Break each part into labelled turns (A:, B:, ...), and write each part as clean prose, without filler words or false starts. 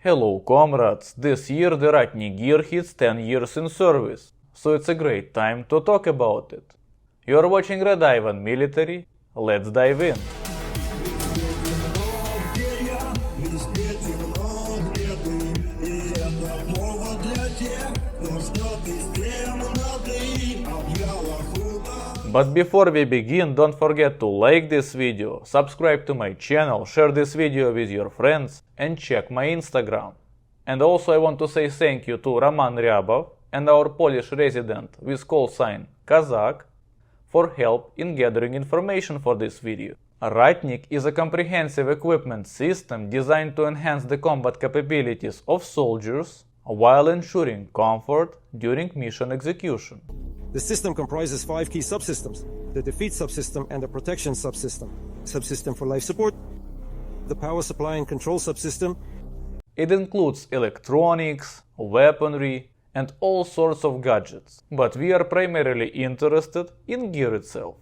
A: Hello comrades, this year the Ratnik gear hits 10 years in service, so it's a great time to talk about it. You're watching RedIvan Military, let's dive in. But before we begin, don't forget to like this video, subscribe to my channel, share this video with your friends and check my Instagram. And also I want to say thank you to Roman Ryabov and our Polish resident with call sign Kosak for help in gathering information for this video. Ratnik is a comprehensive equipment system designed to enhance the combat capabilities of soldiers while ensuring comfort during mission execution.
B: The system comprises 5 key subsystems: the defeat subsystem and the protection subsystem, subsystem for life support, the power supply and control subsystem.
A: It includes electronics, weaponry, and all sorts of gadgets, but we are primarily interested in gear itself.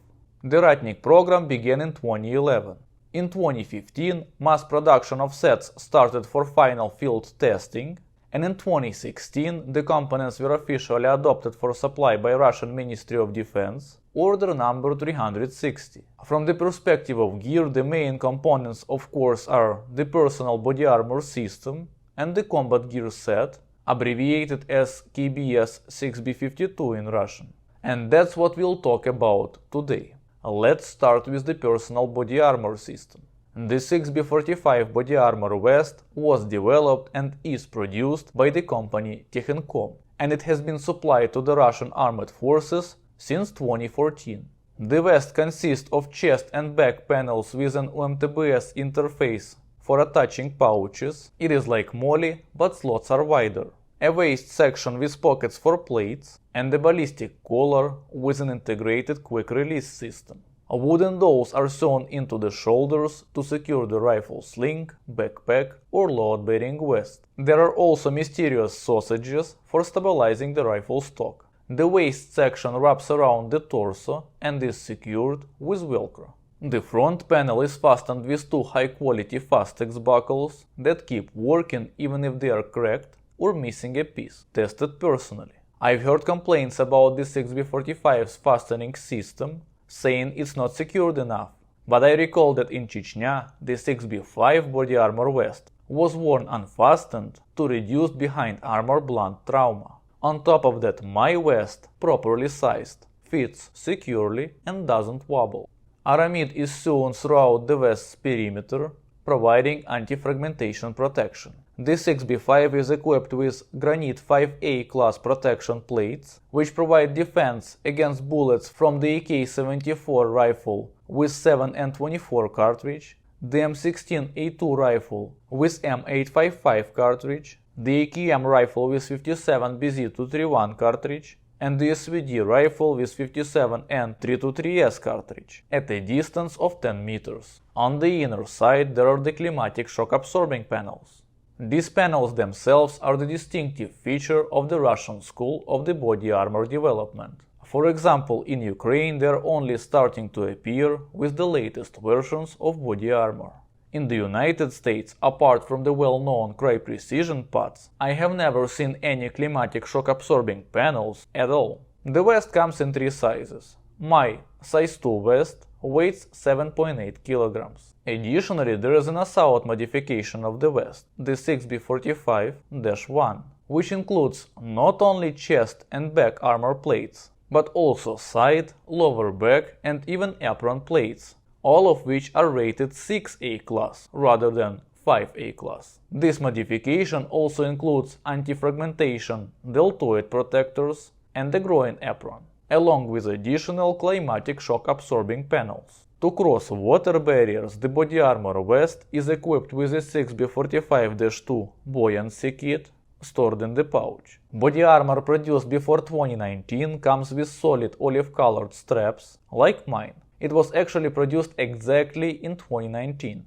A: The Ratnik program began in 2011. In 2015, mass production of sets started for final field testing, and in 2016, the components were officially adopted for supply by Russian Ministry of Defense, order number 360. From the perspective of gear, the main components of course are the personal body armor system and the combat gear set, abbreviated as KBS 6B52 in Russian. And that's what we'll talk about today. Let's start with the personal body armor system. The 6B45 body armor vest was developed and is produced by the company Techencom, and it has been supplied to the Russian armed forces since 2014. The vest consists of chest and back panels with an UMTBS interface for attaching pouches. It is like MOLLE, but slots are wider. A waist section with pockets for plates, and a ballistic collar with an integrated quick-release system. Wooden dowels are sewn into the shoulders to secure the rifle sling, backpack or load-bearing vest. There are also mysterious sausages for stabilizing the rifle stock. The waist section wraps around the torso and is secured with Velcro. The front panel is fastened with 2 high-quality Fastex buckles that keep working even if they are cracked or missing a piece, tested personally. I've heard complaints about the 6B45's fastening system, saying it's not secured enough, but I recall that in Chechnya, the 6B5 body armor vest was worn unfastened to reduce behind armor blunt trauma. On top of that, my vest, properly sized, fits securely and doesn't wobble. Aramid is sewn throughout the vest's perimeter, providing anti-fragmentation protection. The 6B5 is equipped with granite 5A class protection plates, which provide defense against bullets from the AK-74 rifle with 7 and 24 cartridge, the M16A2 rifle with M855 cartridge, the AKM rifle with 57BZ231 cartridge, and the SVD rifle with 57N323S cartridge, at a distance of 10 meters. On the inner side there are the climatic shock absorbing panels. These panels themselves are the distinctive feature of the Russian school of the body armor development. For example, in Ukraine they are only starting to appear with the latest versions of body armor. In the United States, apart from the well-known Cry Precision pads, I have never seen any climatic shock absorbing panels at all. The vest comes in 3 sizes. My size 2 vest weighs 7.8 kilograms. Additionally, there is an assault modification of the vest, the 6B45-1, which includes not only chest and back armor plates, but also side, lower back and even apron plates, all of which are rated 6A class rather than 5A class. This modification also includes anti-fragmentation deltoid protectors and the groin apron, along with additional climatic shock absorbing panels. To cross water barriers, the body armor vest is equipped with a 6B45-2 buoyancy kit stored in the pouch. Body armor produced before 2019 comes with solid olive-colored straps, like mine. It was actually produced exactly in 2019.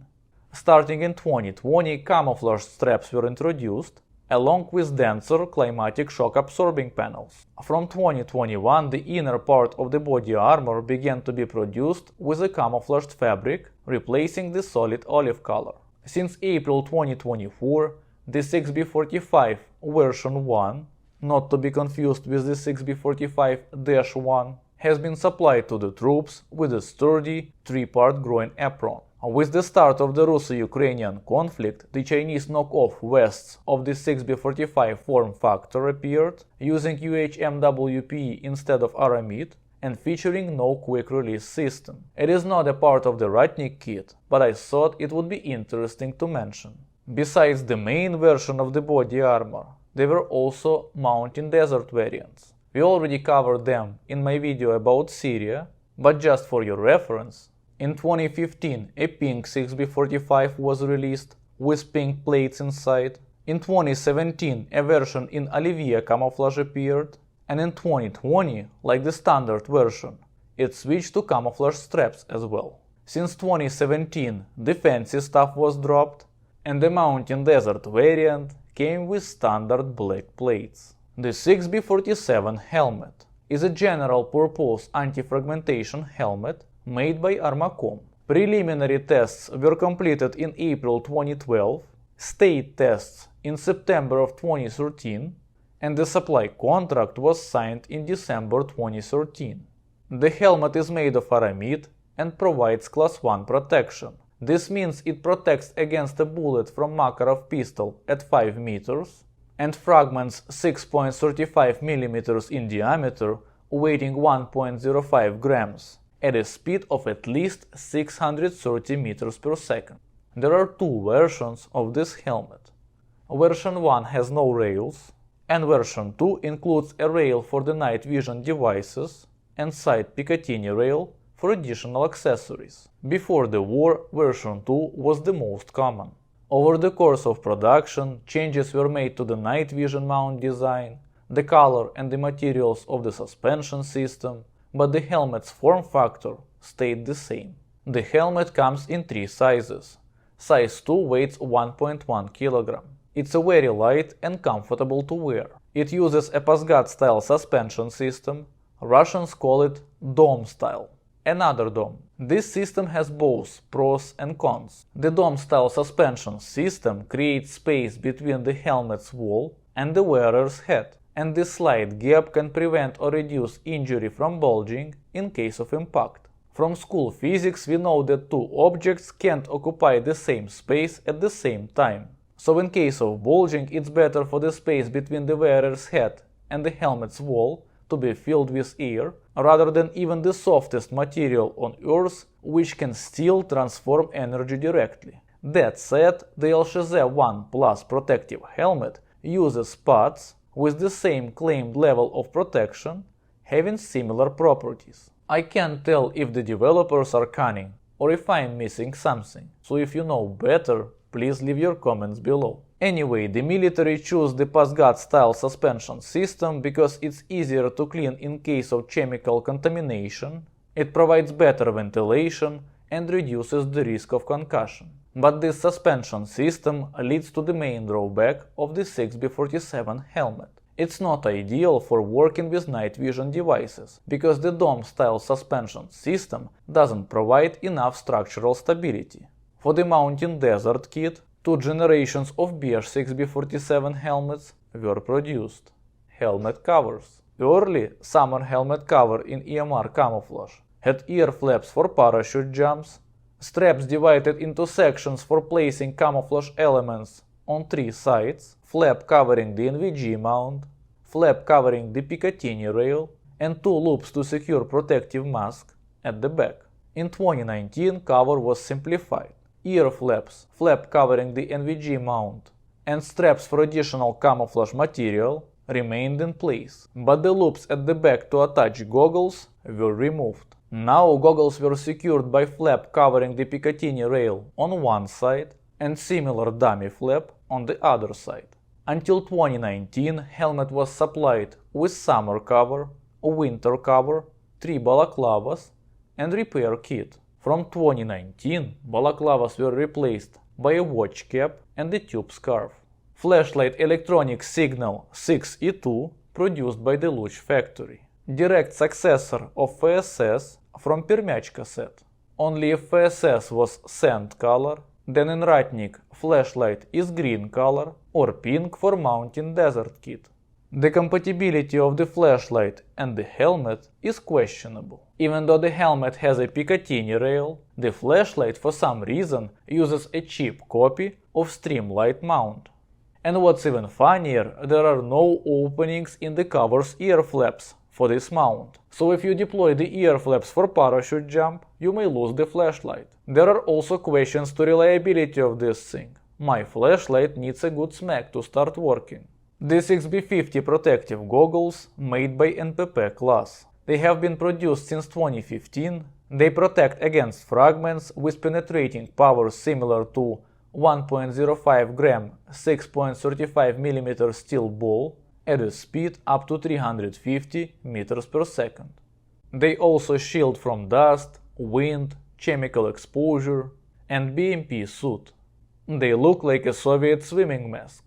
A: Starting in 2020, camouflage straps were introduced, along with denser climatic shock absorbing panels. From 2021, the inner part of the body armor began to be produced with a camouflaged fabric, replacing the solid olive color. Since April 2024, The 6B45 version 1, not to be confused with the 6B45-1, has been supplied to the troops with a sturdy 3-part groin apron. With the start of the Russo-Ukrainian conflict, the Chinese knockoff vests of the 6B45 form factor appeared, using UHMWP instead of aramid and featuring no quick-release system. It is not a part of the Ratnik kit, but I thought it would be interesting to mention. Besides the main version of the body armor, there were also mountain desert variants. We already covered them in my video about Syria, but just for your reference, in 2015 a pink 6B45 was released with pink plates inside. In 2017 a version in Olivier camouflage appeared, and in 2020, like the standard version, it switched to camouflage straps as well. Since 2017 the fancy stuff was dropped, and the mountain desert variant came with standard black plates. The 6B47 helmet is a general-purpose anti-fragmentation helmet made by Armacom. Preliminary tests were completed in April 2012, state tests in September of 2013, and the supply contract was signed in December 2013. The helmet is made of aramid and provides Class 1 protection. This means it protects against a bullet from Makarov pistol at 5 meters and fragments 6.35 mm in diameter, weighing 1.05 grams, at a speed of at least 630 meters per second. There are two versions of this helmet. Version 1 has no rails, and version 2 includes a rail for the night vision devices and side Picatinny rail for additional accessories. Before the war, version 2 was the most common. Over the course of production, changes were made to the night vision mount design, the color and the materials of the suspension system, but the helmet's form factor stayed the same. The helmet comes in 3 sizes. Size 2 weighs 1.1 kg. It's a very light and comfortable to wear. It uses a Pasgat-style suspension system. Russians call it dome style. Another dome. This system has both pros and cons. The dome-style suspension system creates space between the helmet's wall and the wearer's head, and this slight gap can prevent or reduce injury from bulging in case of impact. From school physics we know that two objects can't occupy the same space at the same time. So in case of bulging, it's better for the space between the wearer's head and the helmet's wall to be filled with air, rather than even the softest material on Earth, which can still transform energy directly. That said, the LSHZ-1 Plus protective helmet uses pads with the same claimed level of protection, having similar properties. I can't tell if the developers are cunning or if I'm missing something, so if you know better, please leave your comments below. Anyway, the military chose the Pasgat-style suspension system because it's easier to clean in case of chemical contamination, it provides better ventilation and reduces the risk of concussion. But this suspension system leads to the main drawback of the 6B47 helmet. It's not ideal for working with night vision devices, because the dome-style suspension system doesn't provide enough structural stability. For the Mountain Desert kit, 2 generations of beige 6B47 helmets were produced. Helmet covers. Early summer helmet cover in EMR camouflage had ear flaps for parachute jumps, straps divided into sections for placing camouflage elements on 3 sides, flap covering the NVG mount, flap covering the Picatinny rail, and 2 loops to secure protective mask at the back. In 2019, cover was simplified. Ear flaps, flap covering the NVG mount, and straps for additional camouflage material remained in place, but the loops at the back to attach goggles were removed. Now goggles were secured by flap covering the Picatinny rail on one side and similar dummy flap on the other side. Until 2019, helmet was supplied with summer cover, winter cover, 3 balaclavas, and repair kit. From 2019, balaclavas were replaced by a watch cap and a tube scarf. Flashlight electronic signal 6E2 produced by the Luch factory. Direct successor of FSS from Permячка set. Only if FSS was sand color, then in Ratnik flashlight is green color, or pink for mountain desert kit. The compatibility of the flashlight and the helmet is questionable. Even though the helmet has a Picatinny rail, the flashlight for some reason uses a cheap copy of Streamlight mount. And what's even funnier, there are no openings in the cover's ear flaps for this mount. So if you deploy the ear flaps for parachute jump, you may lose the flashlight. There are also questions to reliability of this thing. My flashlight needs a good smack to start working. The 6B50 protective goggles made by NPP class. They have been produced since 2015. They protect against fragments with penetrating power similar to 1.05 gram 6.35 mm steel ball at a speed up to 350 meters per second. They also shield from dust, wind, chemical exposure, and BMP soot. They look like a Soviet swimming mask.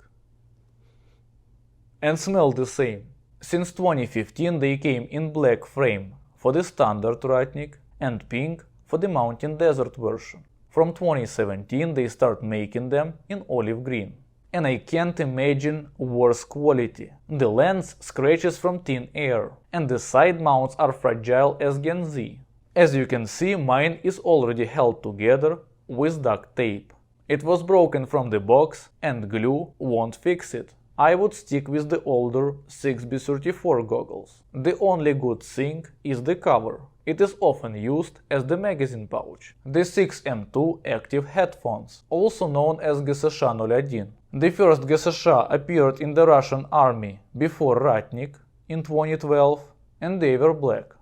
A: And smell the same. Since 2015 they came in black frame for the standard Ratnik and pink for the mountain desert version. From 2017 they start making them in olive green. And I can't imagine worse quality. The lens scratches from thin air, and the side mounts are fragile as Gen Z. As you can see, mine is already held together with duct tape. It was broken from the box and glue won't fix it. I would stick with the older 6B34 goggles. The only good thing is the cover. It is often used as the magazine pouch. The 6M2 active headphones, also known as GSH-01. The first GSH appeared in the Russian army before Ratnik in 2012, and they were black.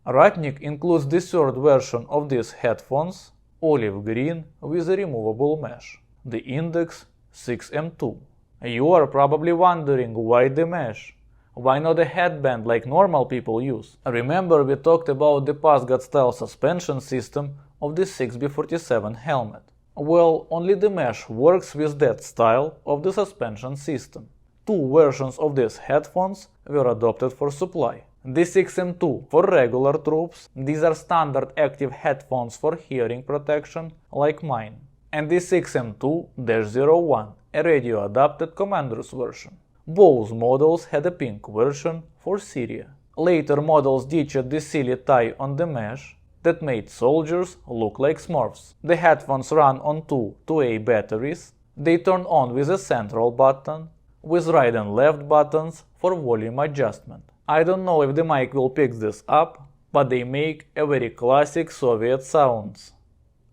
A: Ratnik includes the third version of these headphones, olive green with a removable mesh, the Index 6M2. You are probably wondering why the mesh? Why not a headband like normal people use? Remember we talked about the passguard style suspension system of the 6B47 helmet. Well, only the mesh works with that style of the suspension system. Two versions of these headphones were adopted for supply. The 6M2 for regular troops, these are standard active headphones for hearing protection like mine. And the 6M2-01, a radio-adapted commander's version. Both models had a pink version for Syria. Later models ditched the silly tie on the mesh that made soldiers look like Smurfs. The headphones run on two 2A batteries. They turn on with a central button, with right and left buttons for volume adjustment. I don't know if the mic will pick this up, but they make a very classic Soviet sounds.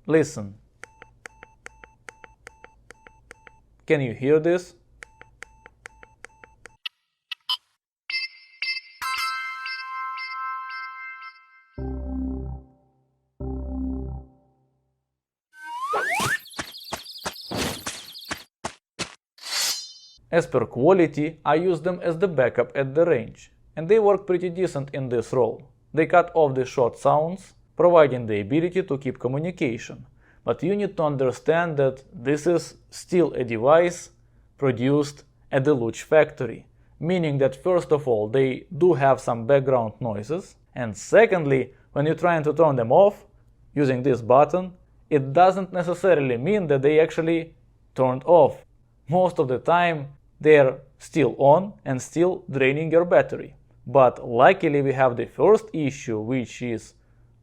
A: Listen. Can you hear this? As per quality, I use them as the backup at the range, and they work pretty decent in this role. They cut off the short sounds, providing the ability to keep communication. But you need to understand that this is still a device produced at the Luch factory, meaning that first of all they do have some background noises, and secondly, when you're trying to turn them off using this button, it doesn't necessarily mean that they actually turned off. Most of the time they're still on and still draining your battery. But luckily we have the first issue, which is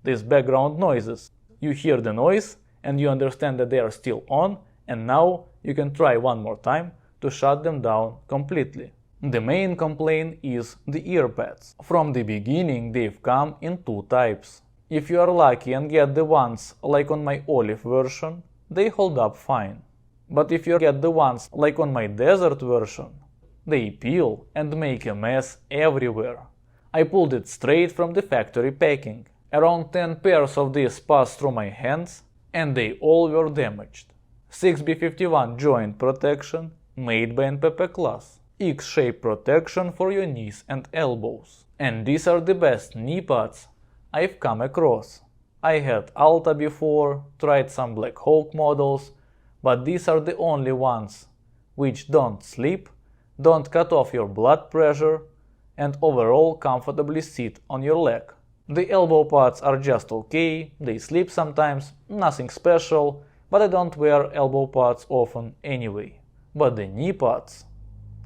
A: these background noises. You hear the noise and you understand that they are still on, and now you can try one more time to shut them down completely. The main complaint is the ear pads. From the beginning they've come in two types. If you are lucky and get the ones like on my olive version, they hold up fine. But if you get the ones like on my desert version, they peel and make a mess everywhere. I pulled it straight from the factory packing. Around 10 pairs of these passed through my hands, and they all were damaged. 6B51 joint protection made by NPP class. X-shaped protection for your knees and elbows. And these are the best knee pads I've come across. I had Alta before, tried some Black Hawk models, but these are the only ones which don't slip, don't cut off your blood pressure, and overall comfortably sit on your leg. The elbow pads are just okay, they slip sometimes, nothing special, but I don't wear elbow pads often anyway. But the knee pads,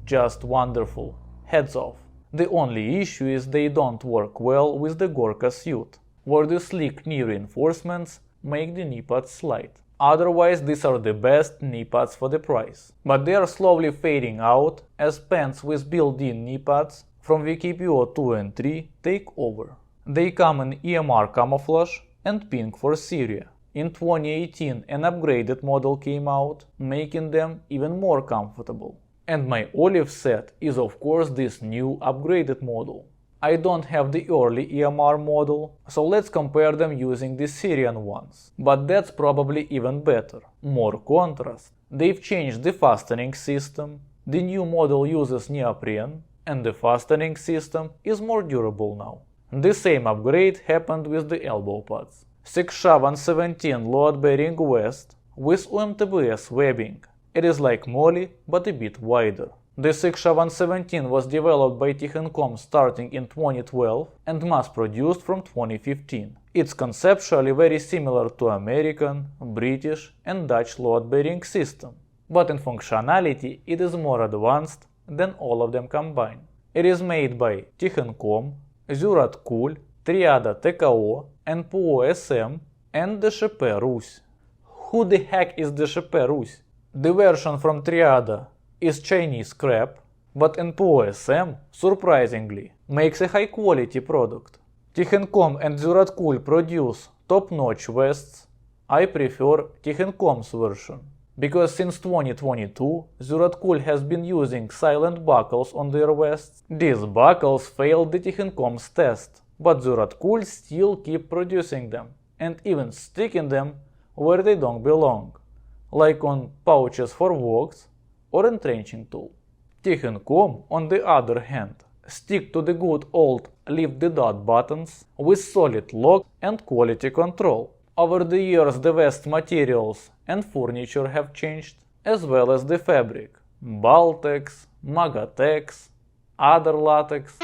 A: just wonderful. Heads off. The only issue is they don't work well with the Gorka suit, where the sleek knee reinforcements make the knee pads slide. Otherwise, these are the best knee pads for the price. But they are slowly fading out as pants with built-in knee pads from VKPO 2 and 3 take over. They come in EMR camouflage and pink for Syria. In 2018 an upgraded model came out, making them even more comfortable. And my olive set is of course this new upgraded model. I don't have the early EMR model, so let's compare them using the Syrian ones. But that's probably even better. More contrast. They've changed the fastening system, the new model uses neoprene, and the fastening system is more durable now. The same upgrade happened with the elbow pads. 6-117 load-bearing vest with UMTBS webbing. It is like Molly, but a bit wider. The 6-117 was developed by Tichencom starting in 2012 and mass-produced from 2015. It's conceptually very similar to American, British and Dutch load-bearing system, but in functionality it is more advanced than all of them combined. It is made by Tichencom, Zuratkul, Triada TKO, NPO SM and DSHP Rus. Who the heck is DSHP Rus? The version from Triada is Chinese crap, but NPO SM, surprisingly, makes a high-quality product. Tichencom and Zuratkul produce top-notch vests. I prefer Tichencom's version, because since 2022, Zuratkul has been using silent buckles on their vests. These buckles failed the Tichencom's test, but Zuratkul still keep producing them, and even sticking them where they don't belong, like on pouches for woks or entrenching tool. Tichencom, on the other hand, stick to the good old lift the dot buttons with solid lock and quality control. Over the years the vest materials and furniture have changed, as well as the fabric. Baltex, Magatex, other latex.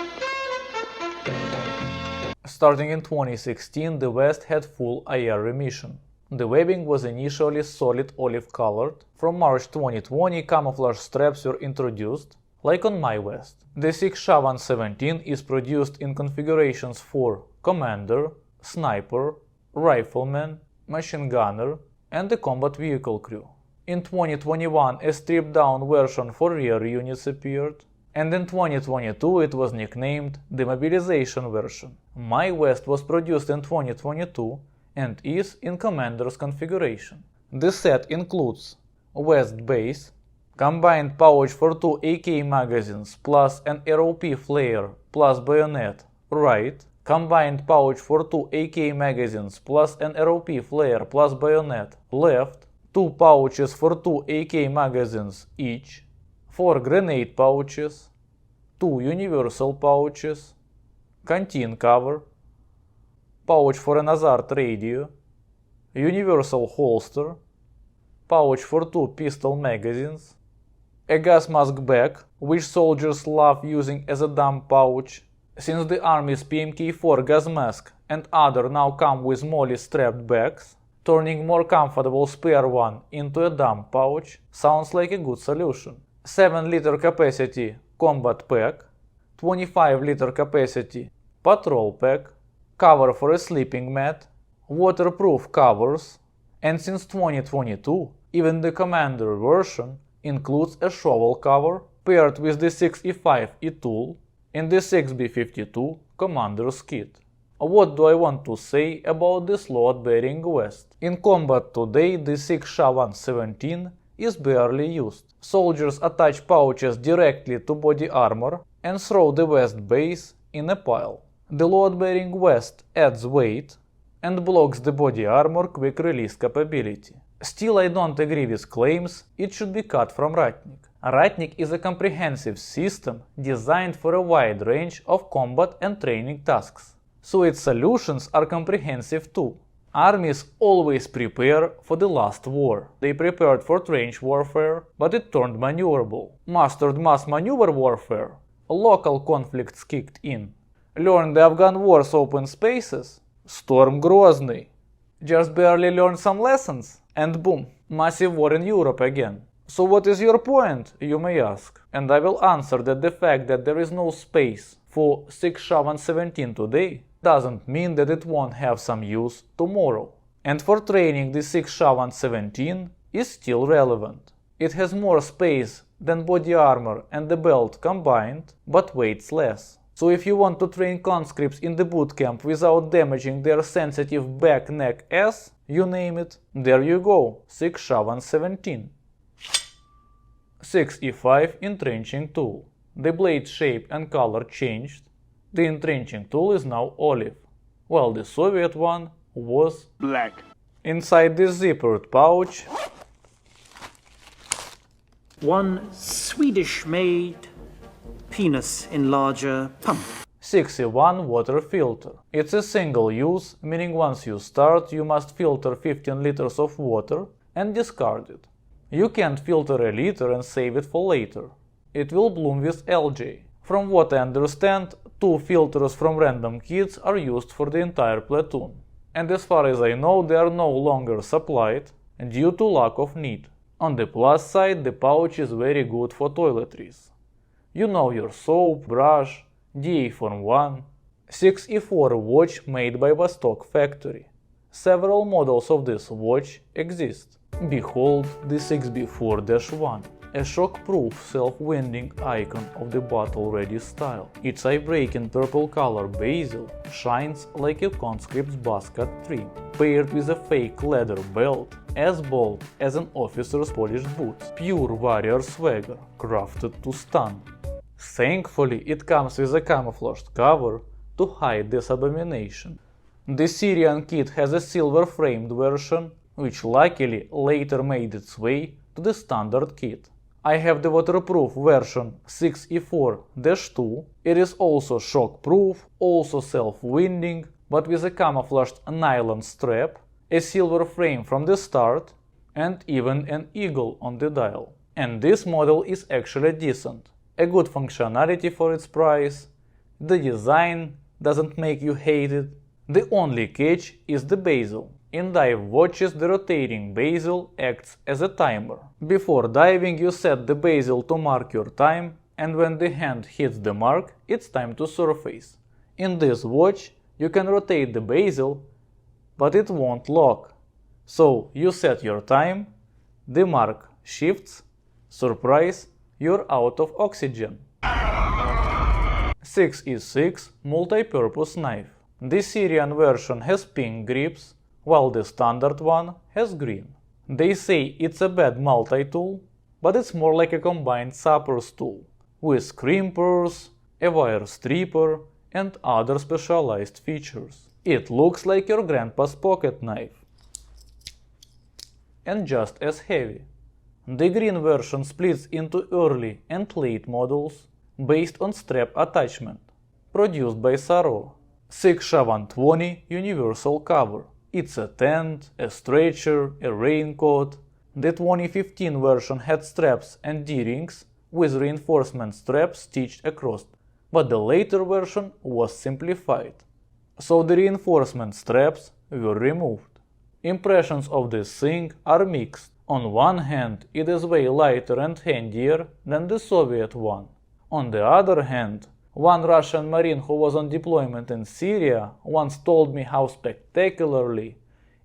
A: Starting in 2016, the vest had full IR emission. The webbing was initially solid olive colored. From March 2020, camouflage straps were introduced, like on my vest. The 6-117 is produced in configurations for commander, sniper, rifleman, machine gunner, and the combat vehicle crew. In 2021, a stripped-down version for rear units appeared, and in 2022 it was nicknamed the mobilization version. My vest was produced in 2022 and is in commander's configuration. The set includes vest base, combined pouch for 2 AK magazines plus an ROP flare plus bayonet, right, combined pouch for 2 AK magazines plus an ROP flare plus bayonet, left, 2 pouches for 2 AK magazines each, 4 grenade pouches, 2 universal pouches, canteen cover, pouch for an Hazard radio, universal holster, pouch for 2 pistol magazines, a gas mask bag, which soldiers love using as a dump pouch, since the Army's PMK-4 gas mask and other now come with MOLLE strapped bags. Turning more comfortable spare one into a dump pouch sounds like a good solution. 7-liter capacity combat pack, 25-liter capacity patrol pack, cover for a sleeping mat, waterproof covers, and since 2022 even the commander version includes a shovel cover paired with the 6E5 tool in the 6B52 commander's kit. What do I want to say about this load-bearing vest? In combat today the 6-117 is barely used. Soldiers attach pouches directly to body armor and throw the vest base in a pile. The load-bearing vest adds weight and blocks the body armor quick release capability. Still, I don't agree with claims it should be cut from Ratnik. Ratnik is a comprehensive system designed for a wide range of combat and training tasks, so its solutions are comprehensive too. Armies always prepare for the last war. They prepared for trench warfare, but it turned maneuverable. Mastered mass maneuver warfare. Local conflicts kicked in. Learned the Afghan war's open spaces. Storm Grozny. Just barely learned some lessons, and boom, massive war in Europe again. So what is your point, you may ask? And I will answer that the fact that there is no space for 6-17 today doesn't mean that it won't have some use tomorrow. And for training, the 6-17 is still relevant. It has more space than body armor and the belt combined, but weighs less. So if you want to train conscripts in the bootcamp without damaging their sensitive back, neck, ass, you name it, there you go, 6-17. 6E5 entrenching tool. The blade shape and color changed. The entrenching tool is now olive, while the Soviet one was
C: black.
A: Inside this zippered pouch,
C: One Swedish-made penis enlarger pump.
A: 6E1 water filter. It's a single use, meaning once you start, you must filter 15 liters of water and discard it. You can't filter a liter and save it for later. It will bloom with algae. From what I understand, 2 filters from random kits are used for the entire platoon. And as far as I know, they are no longer supplied due to lack of need. On the plus side, the pouch is very good for toiletries. You know your soap, brush, DA Form 1. 6E4 watch made by Vostok factory. Several models of this watch exist. Behold the 6B4-1, a shock-proof self-winding icon of the battle-ready style. Its eye-breaking purple color bezel shines like a conscript's basket trim, paired with a fake leather belt as bold as an officer's polished boots. Pure warrior swagger, crafted to stun. Thankfully, it comes with a camouflaged cover to hide this abomination. The Syrian kit has a silver-framed version, which luckily later made its way to the standard kit. I have the waterproof version 6E4-2. It is also shock-proof, also self-winding, but with a camouflaged nylon strap, a silver frame from the start, and even an eagle on the dial. And this model is actually decent. A good functionality for its price. The design doesn't make you hate it. The only catch is the bezel. In dive watches, the rotating bezel acts as a timer. Before diving, you set the bezel to mark your time, and when the hand hits the mark, it's time to surface. In this watch, you can rotate the bezel, but it won't lock. So you set your time, the mark shifts, surprise, you're out of oxygen. 6E6 Multi-Purpose Knife. The Syrian version has pink grips, while the standard one has green. They say it's a bad multi-tool, but it's more like a combined sapper's tool, with crimpers, a wire stripper, and other specialized features. It looks like your grandpa's pocket knife, and just as heavy. The green version splits into early and late models based on strap attachment, produced by Saro. 6-120 universal cover. It's a tent, a stretcher, a raincoat. The 2015 version had straps and D-rings with reinforcement straps stitched across, but the later version was simplified. So the reinforcement straps were removed. Impressions of this thing are mixed. On one hand, it is way lighter and handier than the Soviet one. On the other hand, one Russian Marine who was on deployment in Syria once told me how spectacularly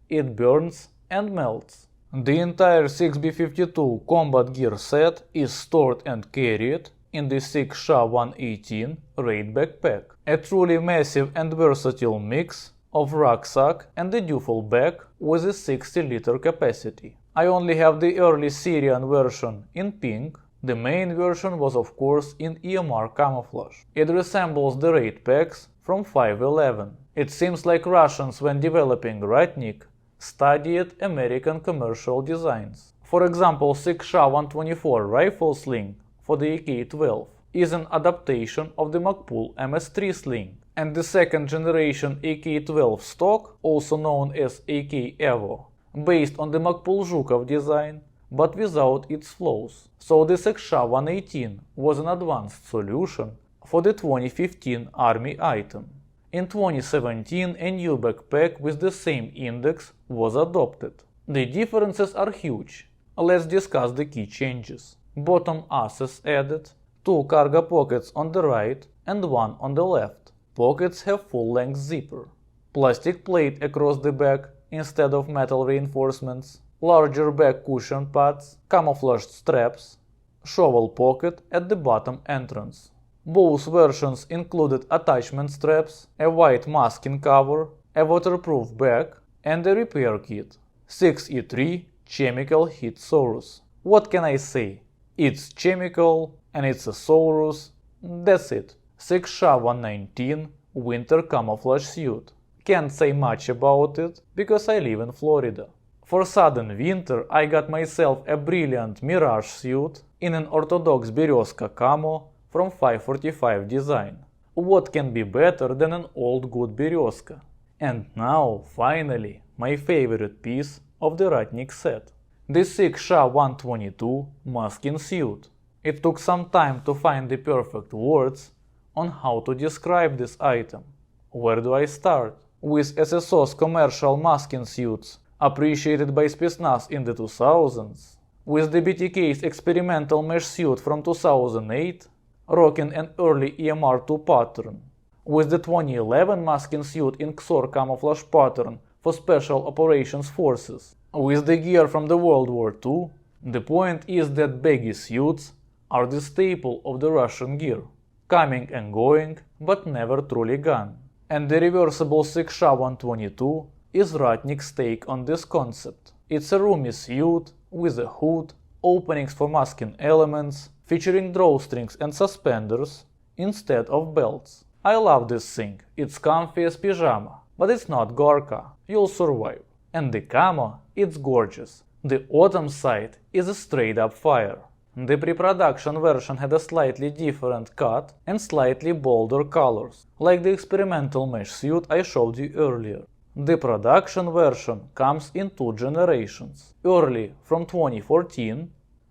A: it burns and melts. The entire 6B52 combat gear set is stored and carried in the 6SHA-118 raid backpack, a truly massive and versatile mix of rucksack and a duffel bag with a 60-liter capacity. I only have the early Syrian version in pink. The main version was of course in EMR camouflage. It resembles the raid packs from 5.11. It seems like Russians, when developing Ratnik, studied American commercial designs. For example, 6SHA-124 rifle sling for the AK-12 is an adaptation of the Magpul MS-3 sling, and the second generation AK-12 stock, also known as AK Evo, based on the Magpul Zhukov design, but without its flaws. So the 6SHA-118 was an advanced solution for the 2015 Army item. In 2017, a new backpack with the same index was adopted. The differences are huge. Let's discuss the key changes. Bottom asses added, 2 cargo pockets on the right and 1 on the left. Pockets have full-length zipper. Plastic plate across the back instead of metal reinforcements. Larger back cushion pads, camouflaged straps, shovel pocket at the bottom entrance. Both versions included attachment straps, a white masking cover, a waterproof bag, and a repair kit. 6E3 chemical hit Saurus. What can I say? It's chemical and it's a Saurus. That's it. 6SHA-119 winter camouflage suit. Can't say much about it because I live in Florida. For sudden winter I got myself a brilliant Mirage suit in an orthodox Berezka camo from 545 design. What can be better than an old good Berezka? And now, finally, my favorite piece of the Ratnik set. The 6SHA-122 masking suit. It took some time to find the perfect words on how to describe this item. Where do I start? With SSO's commercial masking suits appreciated by Spetsnaz in the 2000s, with the BTK's experimental mesh suit from 2008, rocking an early EMR2 pattern, with the 2011 masking suit in XOR camouflage pattern for Special Operations Forces, with the gear from the World War II. The point is that baggy suits are the staple of the Russian gear, coming and going, but never truly gone. And the reversible 6SHA-122 is Ratnik's take on this concept. It's a roomy suit with a hood, openings for masking elements, featuring drawstrings and suspenders instead of belts. I love this thing. It's comfy as pyjama, but it's not Gorka. You'll survive. And the camo, it's gorgeous. The autumn side is a straight up fire. The pre-production version had a slightly different cut and slightly bolder colors, like the experimental mesh suit I showed you earlier. The production version comes in 2 generations, early from 2014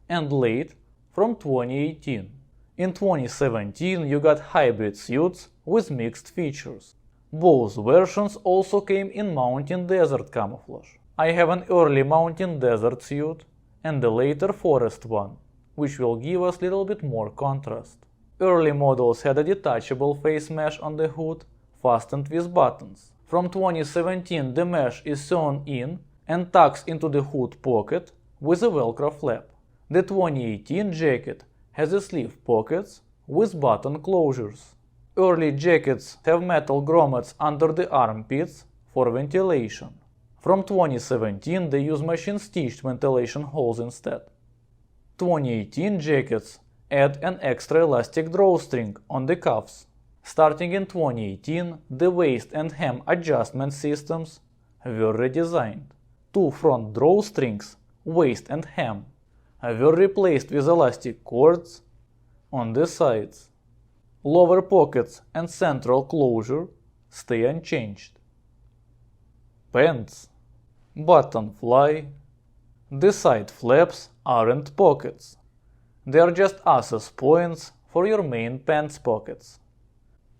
A: and late from 2018. In 2017 you got hybrid suits with mixed features. Both versions also came in mountain desert camouflage. I have an early mountain desert suit and the later forest one, which will give us a little bit more contrast. Early models had a detachable face mesh on the hood, fastened with buttons. From 2017 the mesh is sewn in and tucks into the hood pocket with a velcro flap. The 2018 jacket has a sleeve pockets with button closures. Early jackets have metal grommets under the armpits for ventilation. From 2017 they use machine-stitched ventilation holes instead. 2018 jackets add an extra elastic drawstring on the cuffs. Starting in 2018, the waist and hem adjustment systems were redesigned. 2 front drawstrings, waist and hem, were replaced with elastic cords on the sides. Lower pockets and central closure stay unchanged. Pants, button fly. The side flaps aren't pockets. They are just access points for your main pants pockets.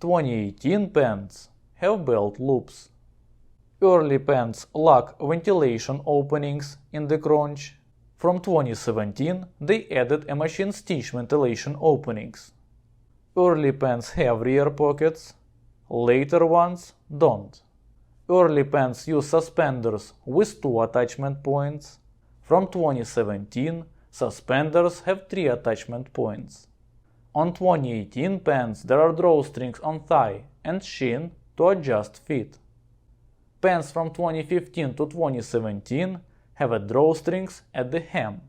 A: 2018 pants have belt loops. Early pants lack ventilation openings in the crotch. From 2017 they added a machine-stitch ventilation openings. Early pants have rear pockets, later ones don't. Early pants use suspenders with 2 attachment points. From 2017, suspenders have 3 attachment points. On 2018 pants there are drawstrings on thigh and shin to adjust fit. Pants from 2015 to 2017 have a drawstrings at the hem.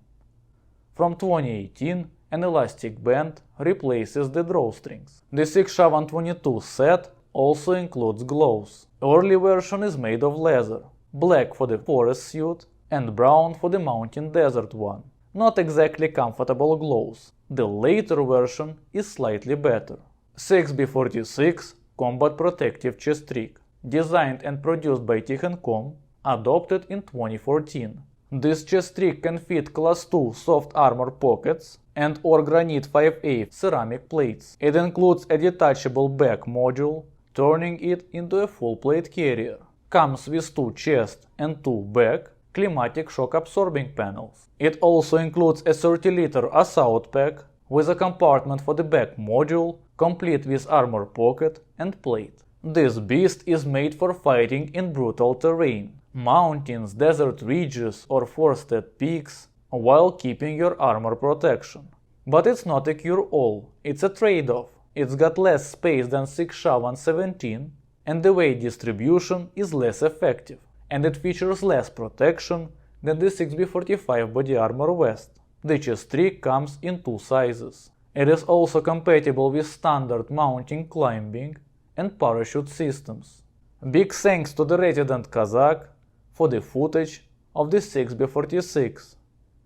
A: From 2018, an elastic band replaces the drawstrings. The 6SHA-122 set also includes gloves. Early version is made of leather, black for the forest suit and brown for the mountain desert one. Not exactly comfortable gloves. The later version is slightly better. 6B46 Combat Protective Chest Rig, designed and produced by Tikhon.com, adopted in 2014. This chest rig can fit Class 2 soft armor pockets and or Granite 5A ceramic plates. It includes a detachable back module, turning it into a full plate carrier. Comes with 2 chest and 2 back, climatic shock absorbing panels. It also includes a 30-liter assault pack with a compartment for the back module, complete with armor pocket and plate. This beast is made for fighting in brutal terrain, mountains, desert ridges or forested peaks, while keeping your armor protection. But it's not a cure-all, it's a trade-off. It's got less space than 6SHA-117, and the weight distribution is less effective, and it features less protection than the 6B45 body armor vest. The chest 3 comes in 2 sizes. It is also compatible with standard mounting, climbing and parachute systems. Big thanks to the resident Kosak for the footage of the 6B46.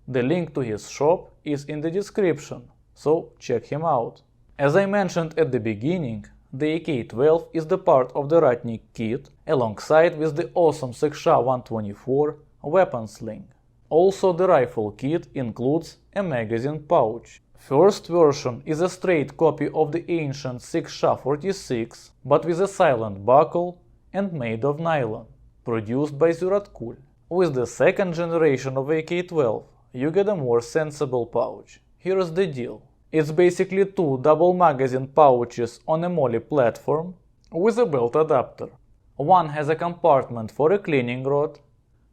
A: The link to his shop is in the description, so check him out. As I mentioned at the beginning, the AK-12 is the part of the Ratnik kit alongside with the awesome 6SHA-124 weapon sling. Also, the rifle kit includes a magazine pouch. First version is a straight copy of the ancient 6SHA-46 but with a silent buckle and made of nylon, produced by Zuratkul. With the second generation of AK-12, you get a more sensible pouch. Here's the deal. It's basically 2 double magazine pouches on a MOLLE platform with a belt adapter. One has a compartment for a cleaning rod,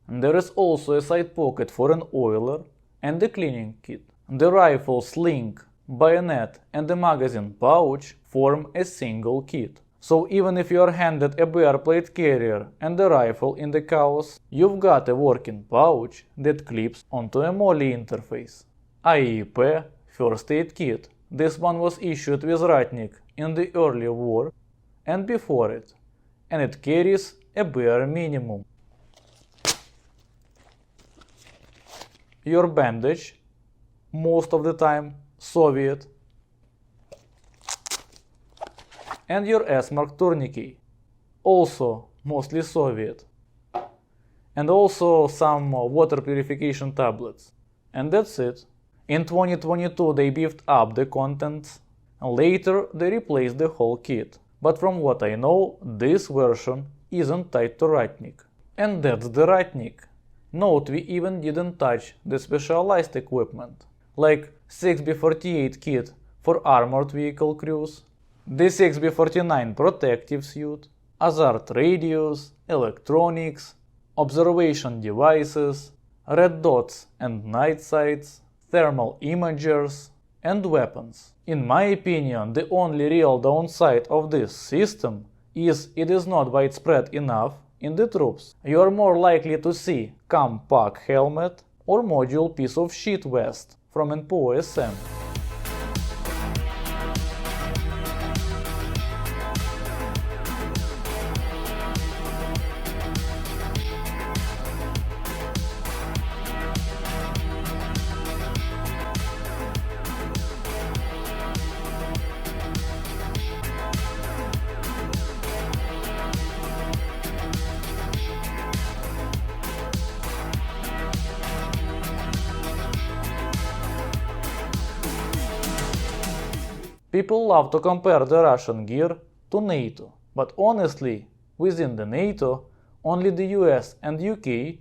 A: and there is also a side pocket for an oiler and a cleaning kit. The rifle sling, bayonet and the magazine pouch form a single kit. So even if you are handed a bare plate carrier and the rifle in the chaos, you've got a working pouch that clips onto a MOLLE interface. AIIP First Aid kit. This one was issued with Ratnik in the early war and before it, and it carries a bare minimum. Your bandage, most of the time Soviet, and your S-mark tourniquet, also mostly Soviet, and also some water purification tablets. And that's it. In 2022 they beefed up the contents, and later they replaced the whole kit. But from what I know, this version isn't tied to Ratnik. And that's the Ratnik. Note, we even didn't touch the specialized equipment, like 6B48 kit for armored vehicle crews, the 6B49 protective suit, hazard radios, electronics, observation devices, red dots and night sights, thermal imagers, and weapons. In my opinion, the only real downside of this system is it is not widespread enough in the troops. You are more likely to see CAM-PAC helmet or module piece of shit vest from an OSM. People love to compare the Russian gear to NATO, but honestly, within the NATO, only the US and UK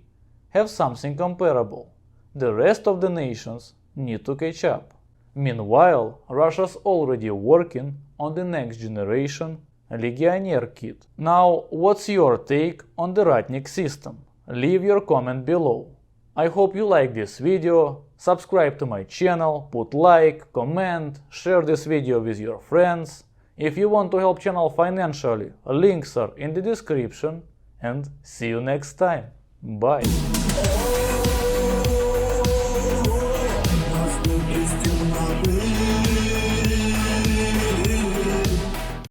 A: have something comparable. The rest of the nations need to catch up. Meanwhile, Russia's already working on the next generation Legionnaire kit. Now, what's your take on the Ratnik system? Leave your comment below. I hope you like this video, subscribe to my channel, put like, comment, share this video with your friends. If you want to help channel financially, links are in the description, and see you next time. Bye!